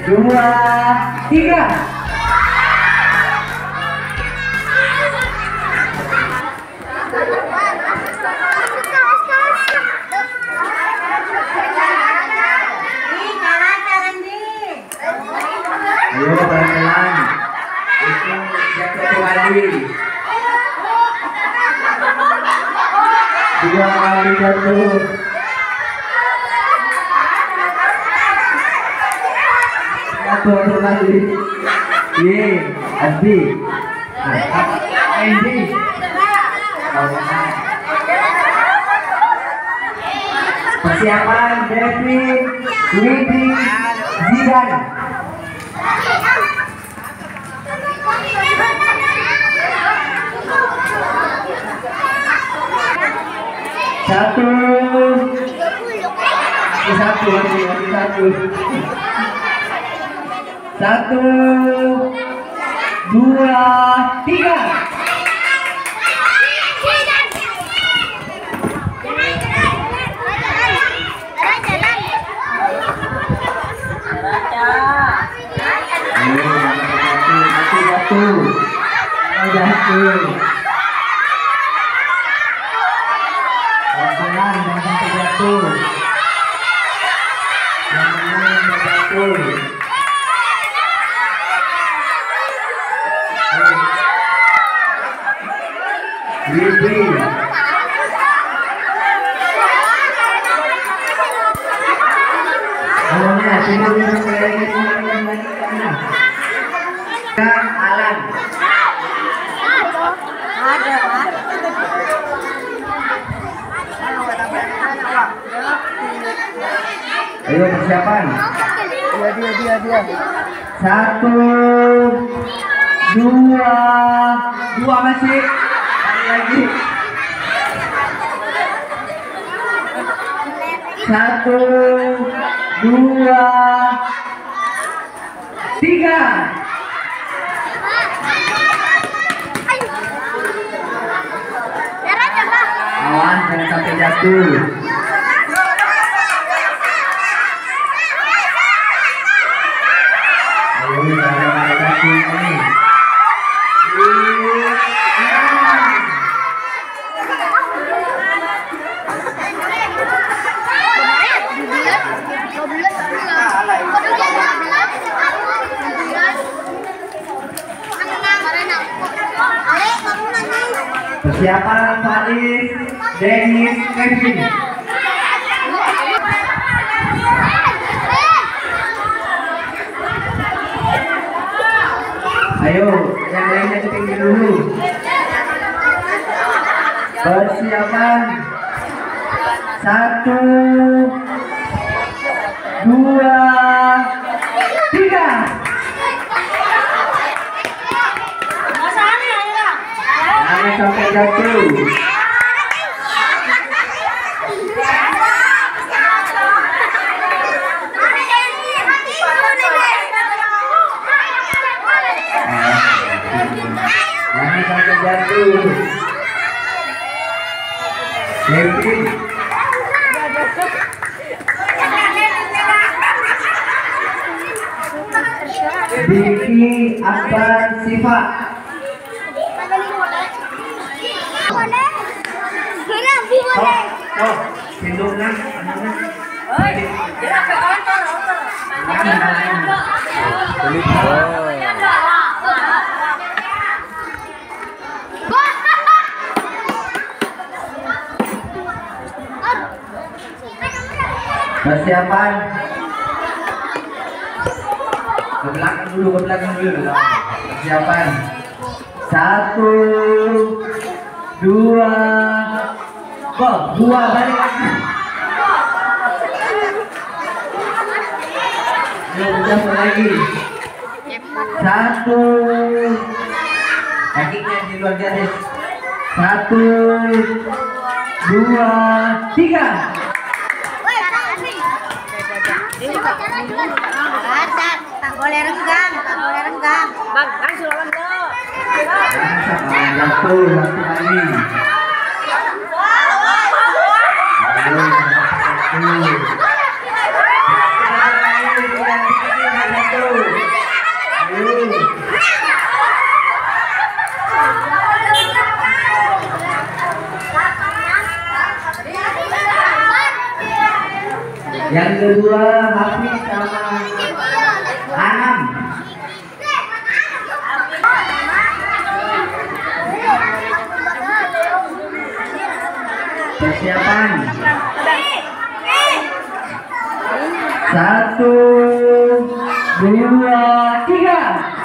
dua, tiga. Ayo pelan-pelan. Itu jatuh lagi. Dua kali jatuh. Jatuh lagi. Ye, Andi. Andi. Persiapan David, Widi, Zidan. Satu, dua, tiga. Jatuh. Pelan-pelan dan sampai jatuh. Jangan jatuh. Widi. Awalnya sebelum lagi dan Alan. Ayo persiapan. Dia. Satu, dua masih. Lagi. Satu, dua, tiga. Awan jangan sampai jatuh. Ayo jangan jatuh ini. Persiapan Faris, Dennis, Kevin. Ayo, yang lainnya tinggi dulu. Persiapan. Satu, dua, tiga. Jangan sampai jatuh. Jangan sampai jatuh. Kevin. Diki, Akbar, Siva. Sindungnya, persiapan. Ke belakang dulu. Persiapan. Satu, dua, balik lagi. Yuk, lagi. Satu, kakinya di luar garis. Satu, dua, tiga. Tak boleh renggang. Bang, kan sulaman lo. Satu lagi. Satu. kedua Hafiz sama Anam. Persiapan. 1, 2, 3.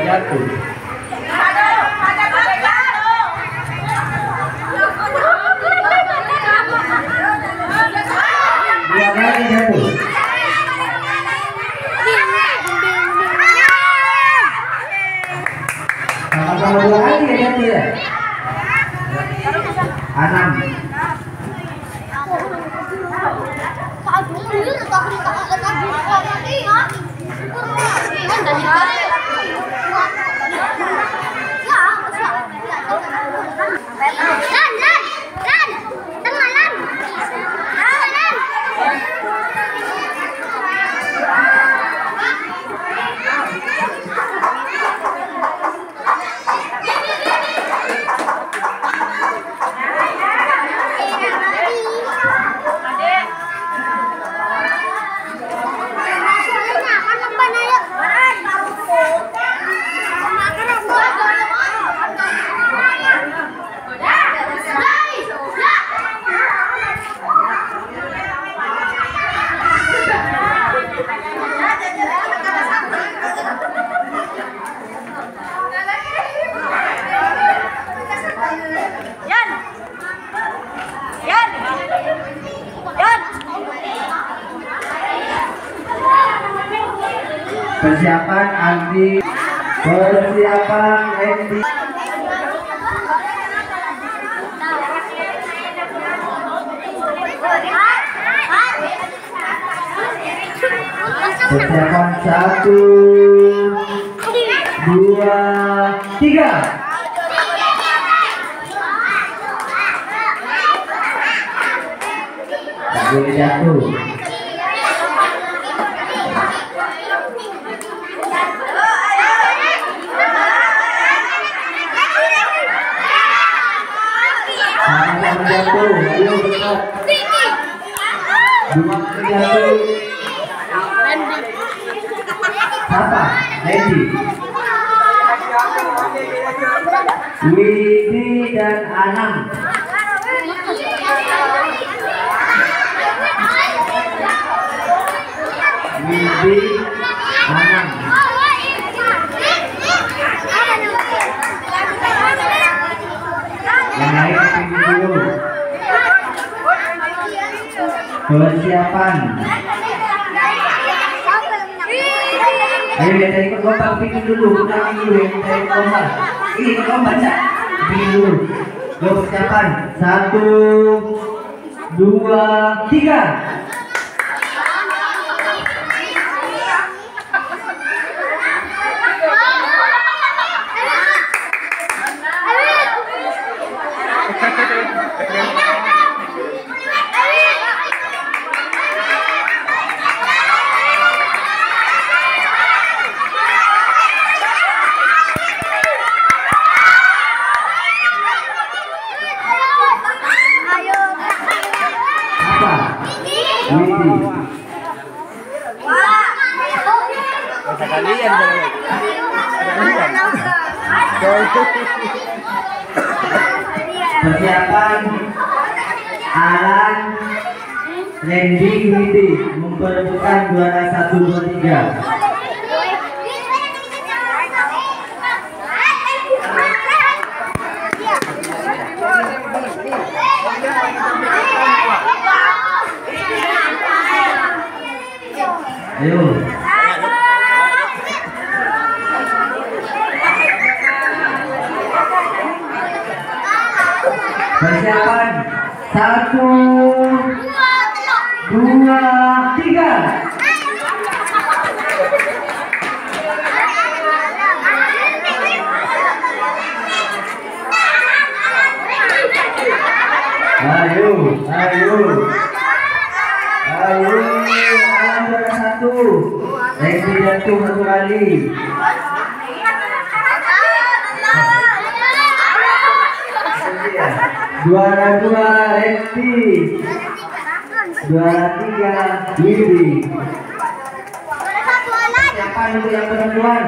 Jatuh. Dua kali jatuh. Sama-sama dua kali ya jatuh ya. Anam. Persiapan Andi, persiapan Andy. Persiapan 1, 2, 3. Tak boleh jatuh. Sama-sama jatuh, ayo cepat. Dua kali jatuh. Siapa? Randy. Widi dan Anam. Widi, Anam. Yang lain pinggir dulu. Persiapan. Ayo kita ikut lomba, pinggir dulu. Kita pinggir dulu, kita ikut lomba. Ini ikut lomba, Cak. Pinggir dulu. Yuk persiapan. 1, 2, 3. Persiapan Alan, Randy, Widi memperebutkan juara 1, 2, 3. Ayo. Persiapan 1, 2, 3. Ayo, ayo. Ayo, alam juara 1. Lagi jatuh 1 kali. Juara 2 Lesti. Juara 3 Wibi. Siapa untuk yang perempuan?